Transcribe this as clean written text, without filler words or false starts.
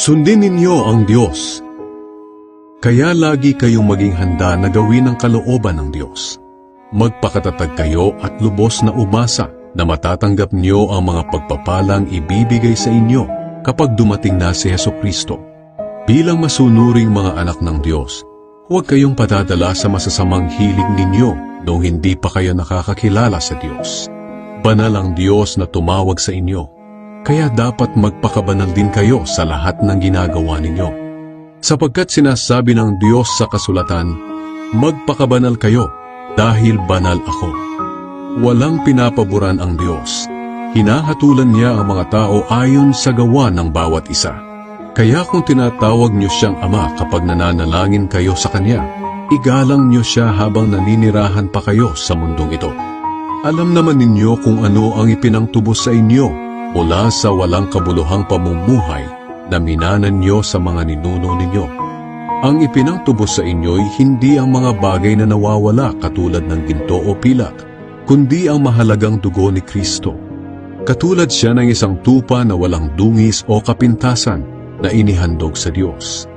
Sundin ninyo ang Diyos. Kaya lagi kayong maging handa na gawin ang kalooban ng Diyos. Magpakatatag kayo at lubos na umasa na matatanggap niyo ang mga pagpapalang ibibigay sa inyo kapag dumating na si Hesukristo. Bilang masunuring mga anak ng Diyos, huwag kayong padadala sa masasamang hilig ninyo noong hindi pa kayo nakakakilala sa Diyos. Banal ang Diyos na tumawag sa inyo, kaya dapat magpakabanal din kayo sa lahat ng ginagawa ninyo. Sapagkat sinasabi ng Diyos sa kasulatan, magpakabanal kayo dahil banal ako. Walang pinapaboran ang Diyos. Hinahatulan niya ang mga tao ayon sa gawa ng bawat isa. Kaya kung tinatawag niyo siyang Ama kapag nananalangin kayo sa Kanya, igalang niyo siya habang naninirahan pa kayo sa mundong ito. Alam naman ninyo kung ano ang ipinangtubos sa inyo mula sa walang kabuluhang pamumuhay na minanan niyo sa mga ninuno ninyo. Ang ipinangtubos sa inyo'y hindi ang mga bagay na nawawala katulad ng ginto o pilak, kundi ang mahalagang dugo ni Kristo. Katulad siya ng isang tupa na walang dungis o kapintasan na inihandog sa Diyos.